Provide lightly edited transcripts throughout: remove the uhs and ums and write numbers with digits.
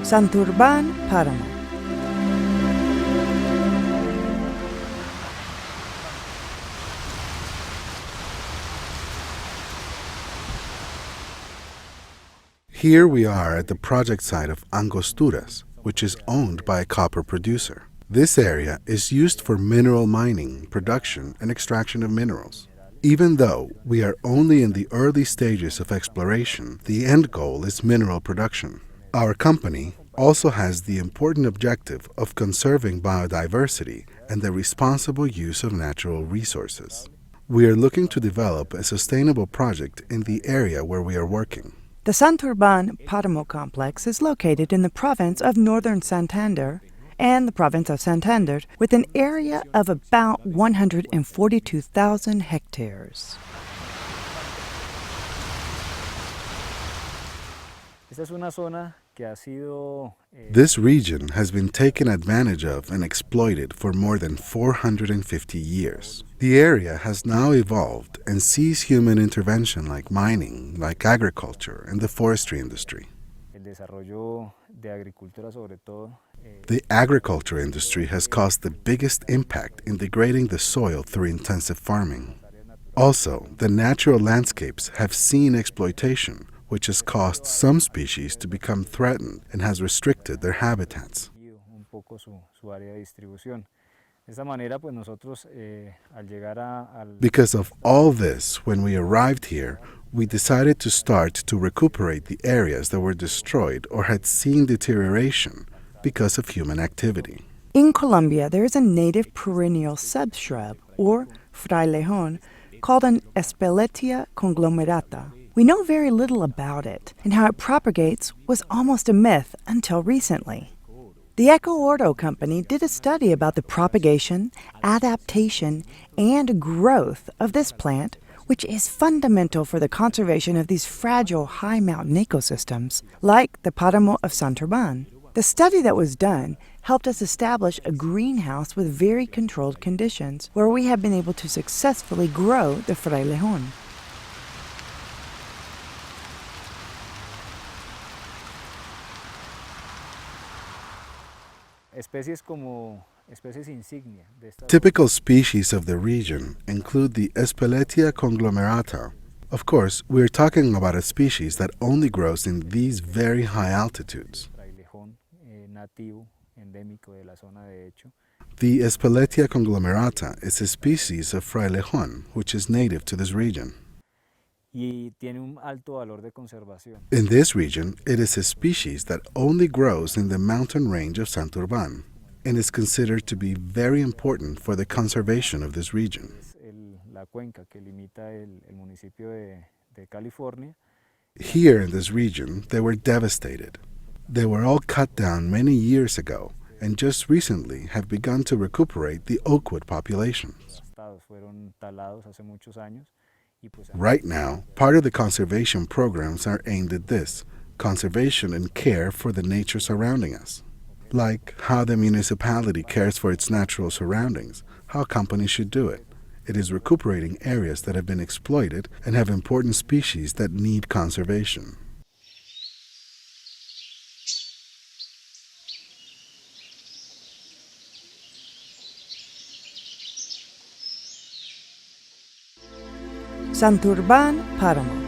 Santurbán, Páramo. Here we are at the project site of Angosturas, which is owned by a copper producer. This area is used for mineral mining, production, and extraction of minerals. Even though we are only in the early stages of exploration, the end goal is mineral production. Our company also has the important objective of conserving biodiversity and the responsible use of natural resources. We are looking to develop a sustainable project in the area where we are working. The Santurbán Páramo complex is located in the province of northern Santander and the province of Santander with an area of about 142,000 hectares. This region has been taken advantage of and exploited for more than 450 years. The area has now evolved and sees human intervention like mining, like agriculture, and the forestry industry. The agriculture industry has caused the biggest impact in degrading the soil through intensive farming. Also, the natural landscapes have seen exploitation, which has caused some species to become threatened and has restricted their habitats. Because of all this, when we arrived here, we decided to start to recuperate the areas that were destroyed or had seen deterioration because of human activity. In Colombia, there is a native perennial subshrub, or frailejón, called an Espeletia Conglomerata. We know very little about it, and how it propagates was almost a myth until recently. The Eco-Ordo company did a study about the propagation, adaptation, and growth of this plant, which is fundamental for the conservation of these fragile high mountain ecosystems, like the Páramo of Santurbán. The study that was done helped us establish a greenhouse with very controlled conditions, where we have been able to successfully grow the frailejón. Typical species of the region include the Espeletia Conglomerata. Of course, we're talking about a species that only grows in these very high altitudes. The Espeletia Conglomerata is a species of frailejón, which is native to this region. In this region, it is a species that only grows in the mountain range of Santurbán and is considered to be very important for the conservation of this region. Here in this region, they were devastated. They were all cut down many years ago and just recently have begun to recuperate the oakwood populations. Right now, part of the conservation programs are aimed at this, conservation and care for the nature surrounding us. Like how the municipality cares for its natural surroundings, how companies should do it. It is recuperating areas that have been exploited and have important species that need conservation. Santurbán, Páramo.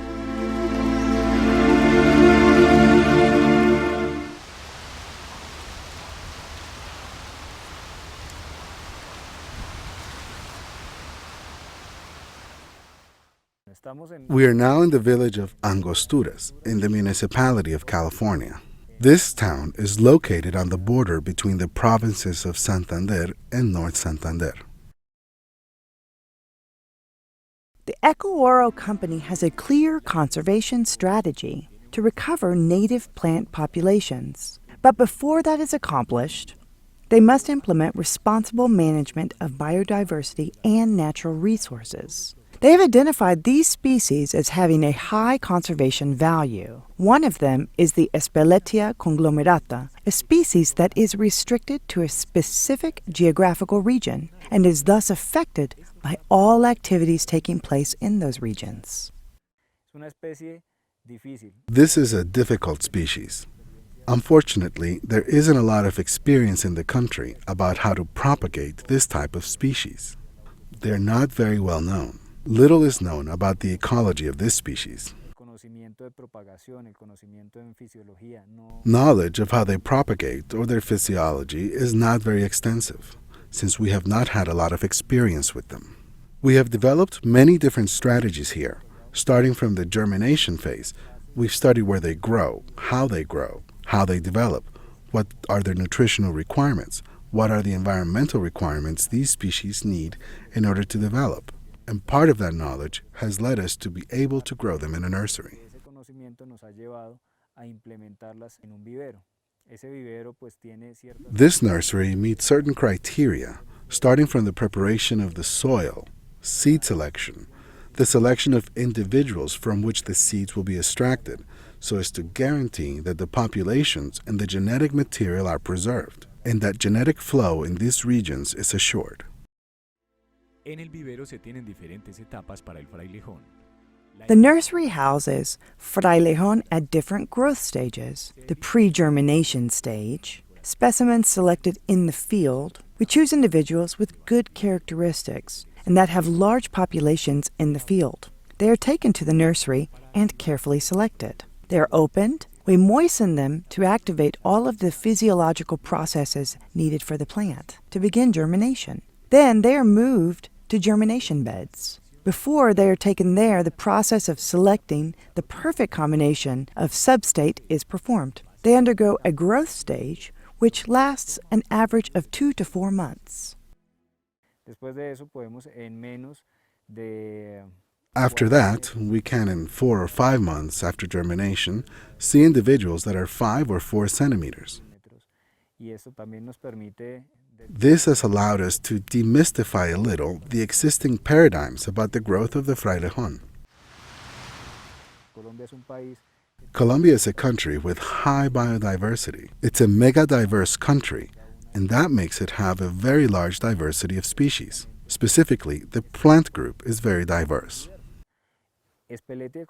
We are now in the village of Angosturas, in the municipality of California. This town is located on the border between the provinces of Santander and North Santander. The Eco-Ordo company has a clear conservation strategy to recover native plant populations. But before that is accomplished, they must implement responsible management of biodiversity and natural resources. They have identified these species as having a high conservation value. One of them is the Espeletia Conglomerata, a species that is restricted to a specific geographical region and is thus affected by all activities taking place in those regions. This is a difficult species. Unfortunately, there isn't a lot of experience in the country about how to propagate this type of species. They're not very well known. Little is known about the ecology of this species. Knowledge of how they propagate or their physiology is not very extensive, since we have not had a lot of experience with them. We have developed many different strategies here. Starting from the germination phase, we've studied where they grow, how they develop, what are their nutritional requirements, what are the environmental requirements these species need in order to develop. And part of that knowledge has led us to be able to grow them in a nursery. This nursery meets certain criteria, starting from the preparation of the soil, seed selection, the selection of individuals from which the seeds will be extracted, so as to guarantee that the populations and the genetic material are preserved, and that genetic flow in these regions is assured. En el vivero se tienen diferentes etapas para el frailejón. The nursery houses frailejón at different growth stages. The pre-germination stage, specimens selected in the field. We choose individuals with good characteristics and that have large populations in the field. They are taken to the nursery and carefully selected. They are opened. We moisten them to activate all of the physiological processes needed for the plant to begin germination. Then they are moved to germination beds. Before they are taken there, the process of selecting the perfect combination of substrate is performed. They undergo a growth stage, which lasts an average of 2 to 4 months. After that, we can, in 4 or 5 months after germination, see individuals that are 5 or 4 centimeters. This has allowed us to demystify a little the existing paradigms about the growth of the frailejón. Colombia is a country with high biodiversity. It's a mega-diverse country, and that makes it have a very large diversity of species. Specifically, the plant group is very diverse. Espeletia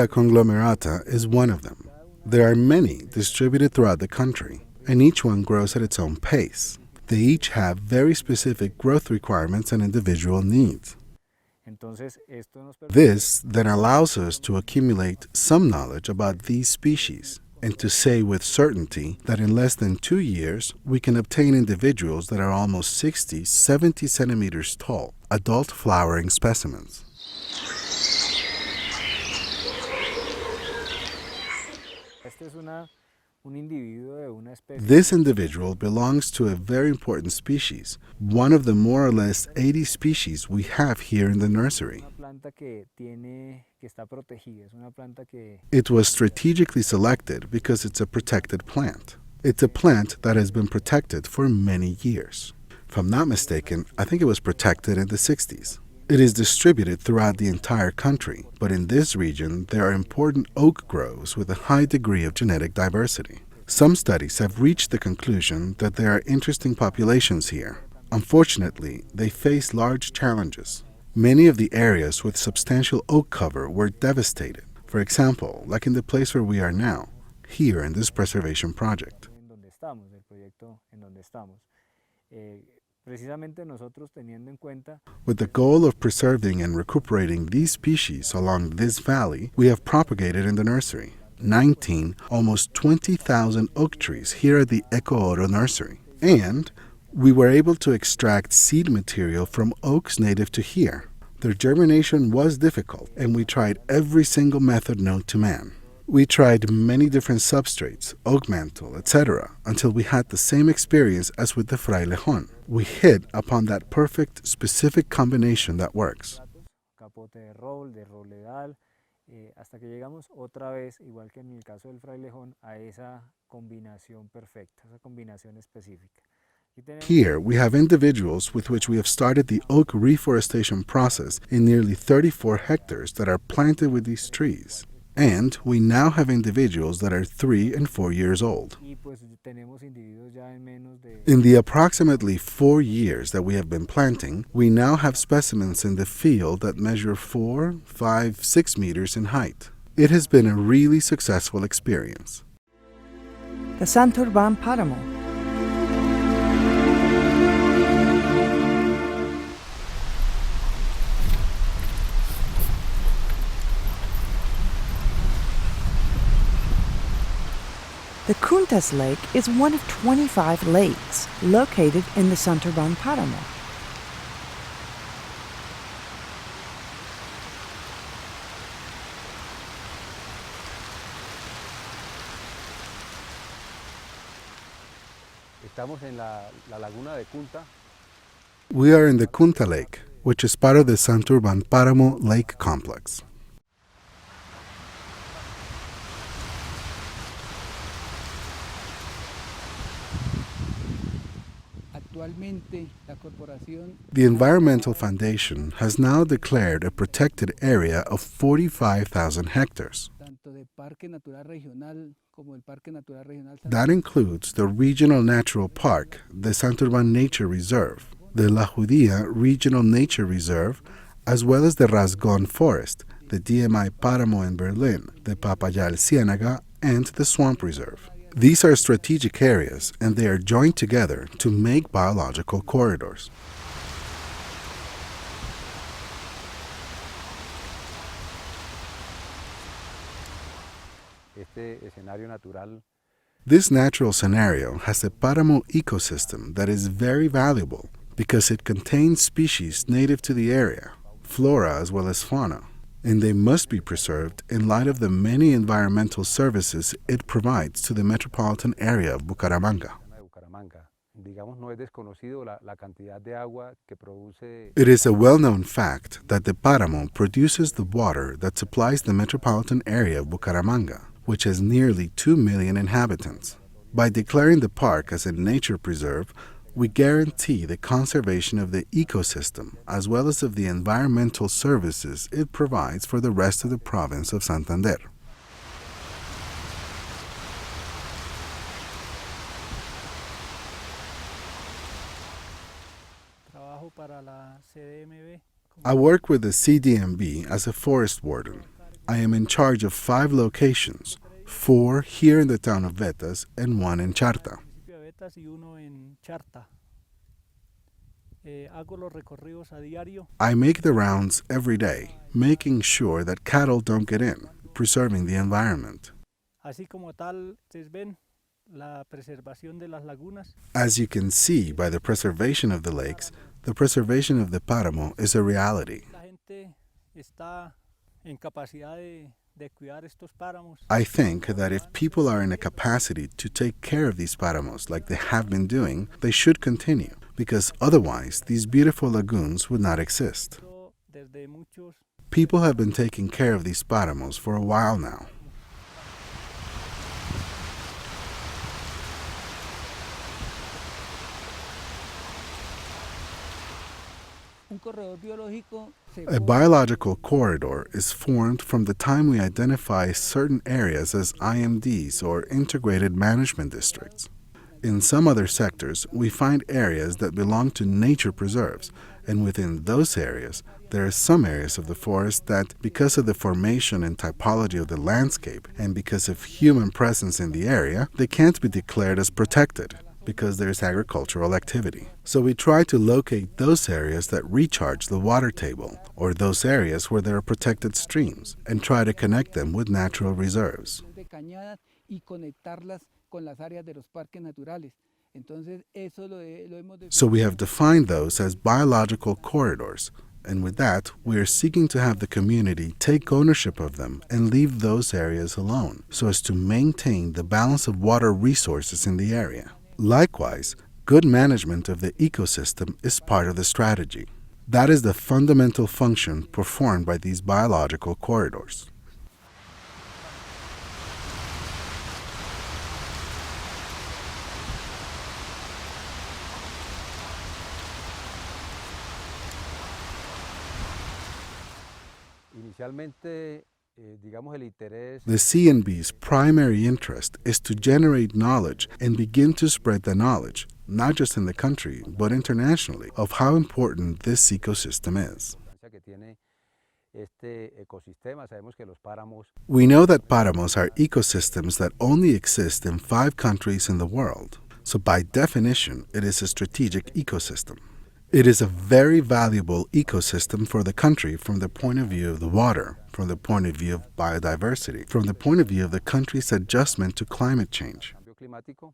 Conglomerata is one of them. There are many distributed throughout the country, and each one grows at its own pace. They each have very specific growth requirements and individual needs. This then allows us to accumulate some knowledge about these species and to say with certainty that in less than 2 years we can obtain individuals that are almost 60, 70 centimeters tall, adult flowering specimens. This individual belongs to a very important species, one of the more or less 80 species we have here in the nursery. It was strategically selected because it's a protected plant. It's a plant that has been protected for many years. If I'm not mistaken, I think it was protected in the 60s. It is distributed throughout the entire country, but in this region there are important oak groves with a high degree of genetic diversity. Some studies have reached the conclusion that there are interesting populations here. Unfortunately, they face large challenges. Many of the areas with substantial oak cover were devastated. For example, like in the place where we are now, here in this preservation project. With the goal of preserving and recuperating these species along this valley, we have propagated in the nursery 19, almost 20,000 oak trees here at the Eco Oro nursery. And we were able to extract seed material from oaks native to here. Their germination was difficult, and we tried every single method known to man. We tried many different substrates, oak mantle, etc., until we had the same experience as with the frailejón. We hit upon that perfect, specific combination that works. Hasta que llegamos otra vez, igual que en el caso del frailejón, a esa combinación perfecta, esa combinación específica. Here we have individuals with which we have started the oak reforestation process in nearly 34 hectares that are planted with these trees. And we now have individuals that are 3 and 4 years old. In the approximately 4 years that we have been planting, we now have specimens in the field that measure 4, 5, 6 meters in height. It has been a really successful experience. The Santurbán Páramo. The Kuntas Lake is one of 25 lakes located in the Santurbán Páramo. Estamos en la laguna de Kunta. We are in the Kunta Lake, which is part of the Santurbán Páramo Lake Complex. Actualmente, la corporación The Environmental Foundation has now declared a protected area of 45,000 hectares. tanto de Parque Natural Regional como el Parque Natural Regional That includes the Regional Natural Park, the Santurbán Nature Reserve, the La Judía Regional Nature Reserve, as well as the Rasgón Forest, the DMI Páramo in Berlin, the Papayal Ciénaga, and the Swamp Reserve. These are strategic areas, and they are joined together to make biological corridors. Este escenario natural This natural scenario has a Páramo ecosystem that is very valuable because it contains species native to the area, flora as well as fauna, and they must be preserved in light of the many environmental services it provides to the metropolitan area of Bucaramanga. de Bucaramanga. Digamos, no es desconocido la cantidad de agua que produce. It is a well-known fact that the Páramo produces the water that supplies the metropolitan area of Bucaramanga, which has nearly 2 million inhabitants. By declaring the park as a nature preserve, we guarantee the conservation of the ecosystem as well as of the environmental services it provides for the rest of the province of Santander. trabajo para la CDMB. I work with the CDMB as a forest warden. I am in charge of 5 locations, 4 here in the town of Vetas and 1 in Charta. Municipio de Betas y uno en Charta. Hago los recorridos a diario. I make the rounds every day, making sure that cattle don't get in, preserving the environment. Así como tal, ustedes ven la preservación de las lagunas. As you can see by the preservation of the lakes, the preservation of the Páramo is a reality. La gente está en capacidad de cuidar estos páramos. I think that if people are in a capacity to take care of these páramos like they have been doing, they should continue, because otherwise these beautiful lagoons would not exist. Desde muchos People have been taking care of these páramos for a while now. un corredor biológico se A biological corridor is formed from the time we identify certain areas as IMDs or integrated management districts. In some other sectors, we find areas that belong to nature preserves, and within those areas, there are some areas of the forest that, because of the formation and typology of the landscape, and because of human presence in the area, they can't be declared as protected, because there's agricultural activity. So we try to locate those areas that recharge the water table, or those areas where there are protected streams, and try to connect them with natural reserves. de cañadas y conectarlas con las áreas de los parques naturales. Entonces, eso lo hemos So we have defined those as biological corridors, and with that, we are seeking to have the community take ownership of them and leave those areas alone, so as to maintain the balance of water resources in the area. Likewise, good management of the ecosystem is part of the strategy. That is the fundamental function performed by these biological corridors. Inicialmente, digamos, el interés The CNB's primary interest is to generate knowledge and begin to spread the knowledge, not just in the country, but internationally, of how important this ecosystem is. que tiene este ecosistema. Sabemos que los páramos We know that páramos are ecosystems that only exist in 5 countries in the world. So by definition, it is a strategic ecosystem. It is a very valuable ecosystem for the country from the point of view of the water, from the point of view of biodiversity, from the point of view of the country's adjustment to climate change. cambio climático.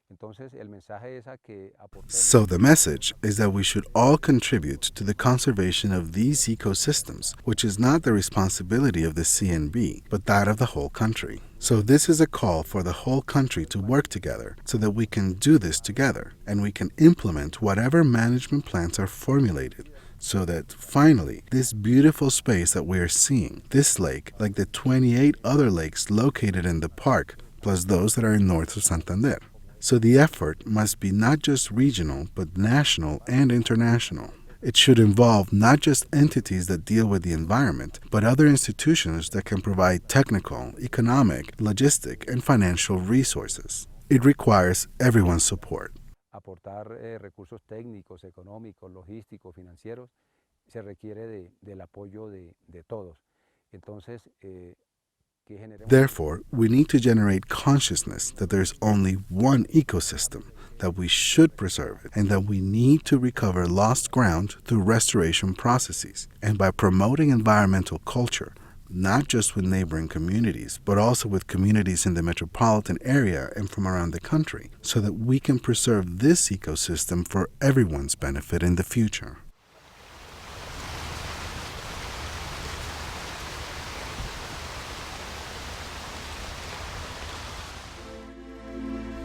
Entonces, el mensaje es a que aportemos So the message is that we should all contribute to the conservation of these ecosystems, which is not the responsibility of the CNB, but that of the whole country. So this is a call for the whole country to work together so that we can do this together and we can implement whatever management plans are formulated so that finally this beautiful space that we are seeing, this lake, like the 28 other lakes located in the park, plus those that are north of Santander. So the effort must be not just regional, but national and international. It should involve not just entities that deal with the environment, but other institutions that can provide technical, economic, logistic, and financial resources. It requires everyone's support. aportar recursos técnicos, económicos, logísticos, financieros, se requiere del apoyo de todos. Entonces, que generemos Therefore, we need to generate consciousness that there's only one ecosystem, that we should preserve it, and that we need to recover lost ground through restoration processes, and by promoting environmental culture, not just with neighboring communities, but also with communities in the metropolitan area and from around the country, so that we can preserve this ecosystem for everyone's benefit in the future.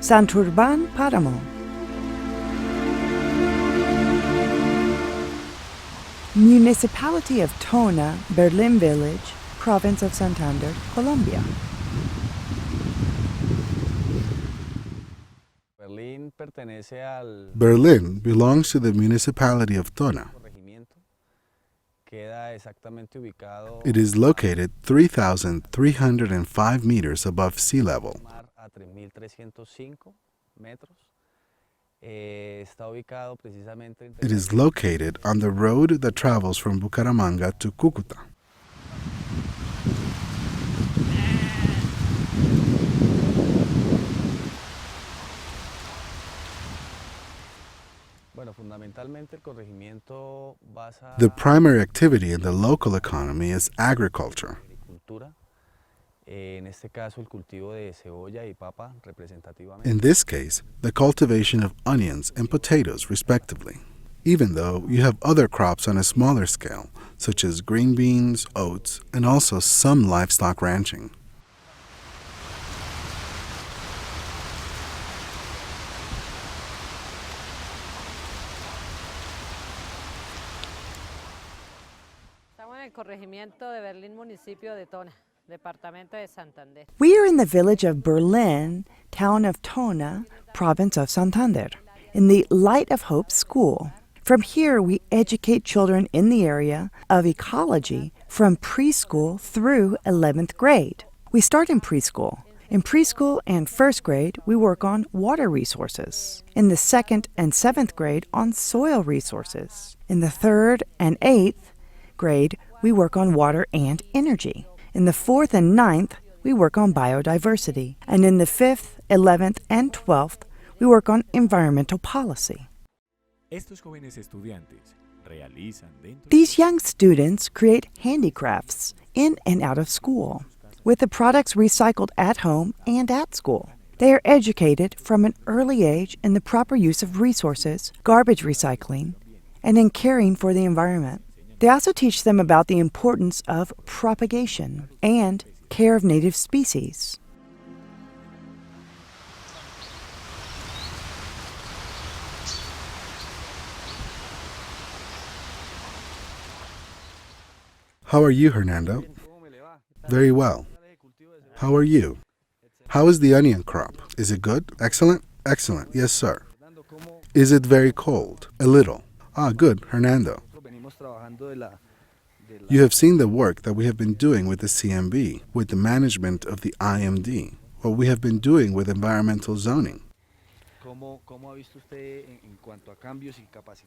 Santurbán, Páramo. Municipality of Tona, Berlin Village, Province of Santander, Colombia. Berlín pertenece al Berlin belongs to the municipality of Tona. corregimiento. Queda exactamente ubicado It is located 3,305 meters above sea level. mar a 3.305 metros. Está ubicado precisamente entre It is located on the road that travels from Bucaramanga to Cúcuta. bueno, fundamentalmente el corregimiento basa The primary activity in the local economy is agriculture. agricultura. En este caso el cultivo de cebolla y papa representativamente. In this case, the cultivation of onions and potatoes, respectively. Even though you have other crops on a smaller scale, such as green beans, oats, and also some livestock ranching. Estamos en el corregimiento de Berlín, municipio de Tona, departamento de Santander. We are in the village of Berlin, town of Tona, province of Santander, in the Light of Hope School. From here, we educate children in the area of ecology from preschool through 11th grade. We start in preschool. In preschool and first grade, we work on water resources. In the second and 7th grade, on soil resources. In the 3rd and 8th grade, we work on water and energy. In the 4th and 9th, we work on biodiversity. And in the 5th, 11th, and 12th, we work on environmental policy. Estos jóvenes estudiantes realizan dentro These young students create handicrafts in and out of school, with the products recycled at home and at school. They are educated from an early age in the proper use of resources, garbage recycling, and in caring for the environment. They also teach them about the importance of propagation and care of native species. How are you, Hernando? Very well. How are you? How is the onion crop? Is it good? Excellent? Excellent. Yes, sir. Is it very cold? A little. Ah, good, Hernando. You have seen the work that we have been doing with the CMB, with the management of the IMD, what we have been doing with environmental zoning.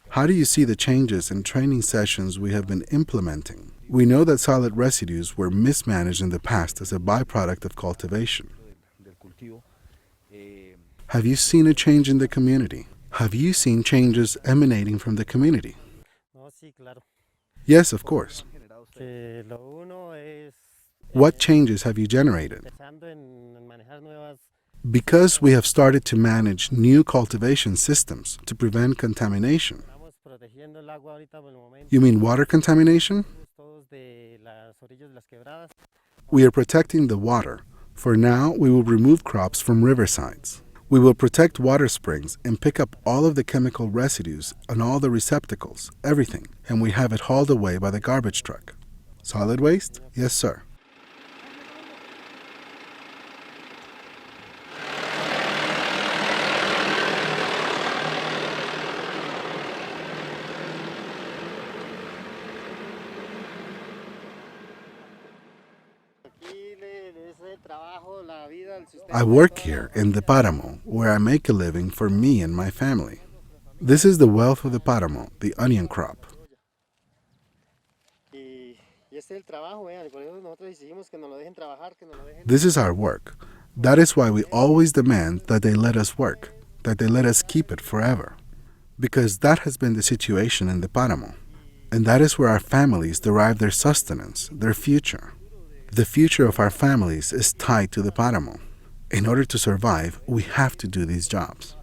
How do you see the changes in training sessions we have been implementing? We know that solid residues were mismanaged in the past as a byproduct of cultivation. Have you seen a change in the community? Have you seen changes emanating from the community? Yes, of course. What changes have you generated? Because we have started to manage new cultivation systems to prevent contamination. You mean water contamination? We are protecting the water. For now, we will remove crops from riversides. We will protect water springs and pick up all of the chemical residues on all the receptacles, everything, and we have it hauled away by the garbage truck. Solid waste? Yes, sir. I work here in the Páramo, where I make a living for me and my family. This is the wealth of the Páramo, the onion crop. This is our work. That is why we always demand that they let us work, that they let us keep it forever. Because that has been the situation in the Páramo. And that is where our families derive their sustenance, their future. The future of our families is tied to the Páramo. In order to survive, we have to do these jobs.